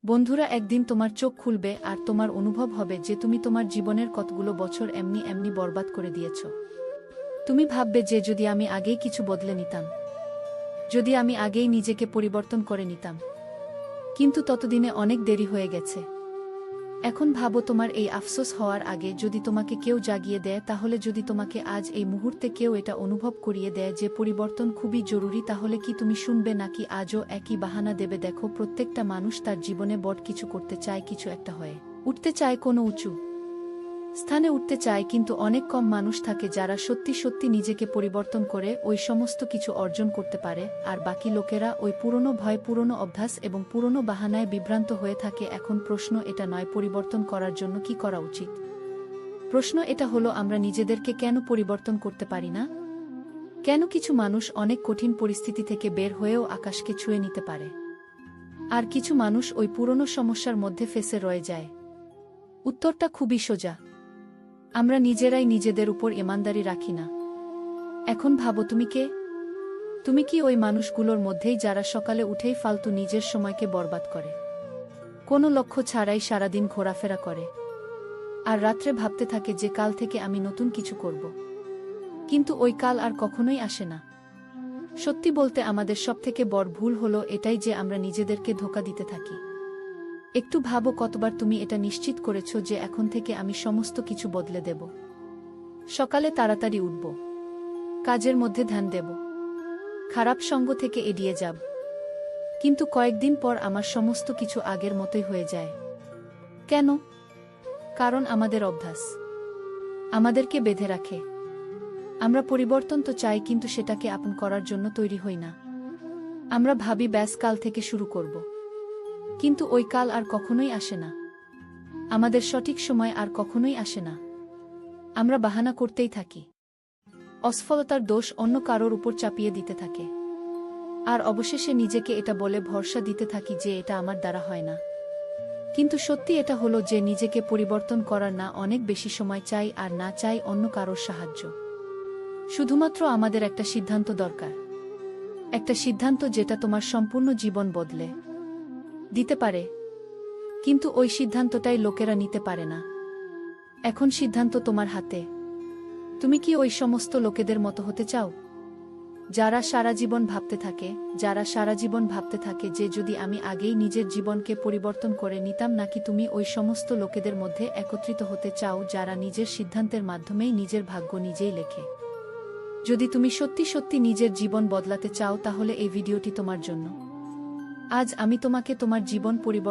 বন্ধুরা, একদিন তোমার চোখ খুলবে আর তোমার অনুভব হবে যে তুমি তোমার জীবনের কতগুলো বছর এমনি এমনি বরবাদ করে দিয়েছ। তুমি ভাববে যে যদি আমি আগেই কিছু বদলে নিতাম, যদি আমি আগেই নিজেকে পরিবর্তন করে নিতাম, কিন্তু ততদিনে অনেক দেরি হয়ে গেছে। এখন ভাবো, তোমার এই আফসোস হওয়ার আগে যদি তোমাকে কেউ জাগিয়ে দেয়, তাহলে যদি তোমাকে আজ এই মুহূর্তে কেউ এটা অনুভব করিয়ে দেয় যে পরিবর্তন খুবই জরুরি, তাহলে কি তুমি শুনবে নাকি আজও একই বাহানা দেবে? দেখো, প্রত্যেকটা মানুষ তার জীবনে বড় কিছু করতে চায়, কিছু একটা হয়ে উঠতে চায়, কোনো উঁচু স্থানে উঠতে চায়, কিন্তু অনেক কম মানুষ থাকে যারা সত্যি সত্যি নিজেকে পরিবর্তন করে ওই সমস্ত কিছু অর্জন করতে পারে, আর বাকি লোকেরা ওই পুরনো ভয়, পুরনো অভ্যাস এবং পুরনো বাহানায় বিভ্রান্ত হয়ে থাকে। এখন প্রশ্ন এটা নয় পরিবর্তন করার জন্য কি করা উচিত, প্রশ্ন এটা হলো আমরা নিজেদেরকে কেন পরিবর্তন করতে পারি না? কেন কিছু মানুষ অনেক কঠিন পরিস্থিতি থেকে বের হয়েও আকাশকে ছুঁয়ে নিতে পারে, আর কিছু মানুষ ওই পুরনো সমস্যার মধ্যে ফেঁসে রয়ে যায়? উত্তরটা খুবই সোজা, আমরা নিজেরাই নিজেদের উপর ইমানদারি রাখি না। এখন ভাবো, তুমি কে? তুমি কি ওই মানুষগুলোর মধ্যেই যারা সকালে উঠেই ফালতু নিজের সময়কে বরবাদ করে, কোনো লক্ষ্য ছাড়াই সারাদিন ঘোরাফেরা করে, আর রাত্রে ভাবতে থাকে যে কাল থেকে আমি নতুন কিছু করব, কিন্তু ওই কাল আর কখনোই আসে না? সত্যি বলতে আমাদের সবথেকে বড় ভুল হলো এটাই যে আমরা নিজেদেরকে ধোঁকা দিতে থাকি। একটু ভাবো, কতবার তুমি এটা নিশ্চিত করেছো যে এখন থেকে আমি সমস্ত কিছু বদলে দেব, সকালে তাড়াতাড়ি উঠব, কাজের মধ্যে ধ্যান দেব, খারাপ সঙ্গ থেকে এড়িয়ে যাব, কিন্তু কয়েকদিন পর আমার সমস্ত কিছু আগের মতোই হয়ে যায়। কেন? কারণ আমাদের অভ্যাস আমাদেরকে বেঁধে রাখে। আমরা পরিবর্তন তো চাই, কিন্তু সেটাকে আপন করার জন্য তৈরি হই না। আমরা ভাবি ব্যাস কাল থেকে শুরু করব, কিন্তু ওই কাল আর কখনোই আসে না, আমাদের সঠিক সময় আর কখনোই আসে না। আমরা বাহানা করতেই থাকি, অসফলতার দোষ অন্য কারোর উপর চাপিয়ে দিতে থাকে, আর অবশেষে নিজেকে এটা বলে ভরসা দিতে থাকি যে এটা আমার দ্বারা হয় না। কিন্তু সত্যি এটা হলো যে নিজেকে পরিবর্তন করার না অনেক বেশি সময় চাই, আর না চাই অন্য কারোর সাহায্য। শুধুমাত্র আমাদের একটা সিদ্ধান্ত দরকার, একটা সিদ্ধান্ত যেটা তোমার সম্পূর্ণ জীবন বদলে দিতে পারে। কিন্তু ওই সিদ্ধান্তটাই লোকেরা নিতে পারে না। এখন সিদ্ধান্ত তোমার হাতে। তুমি কি ওই সমস্ত লোকেদের মতো হতে চাও যারা সারা জীবন ভাবতে থাকে, যারা সারা জীবন ভাবতে থাকে যে যদি আমি আগেই নিজের জীবনকে পরিবর্তন করে নিতাম? নাকি তুমি ওই সমস্ত লোকেদের মধ্যে একত্রিত হতে চাও যারা নিজের সিদ্ধান্তের মাধ্যমেই নিজের ভাগ্য নিজেই লেখে? যদি তুমি সত্যি সত্যি নিজের জীবন বদলাতে চাও, তাহলে এই ভিডিওটি তোমার জন্য। আজ আমি তোমাকে তোমার জীবন পরিবর্তন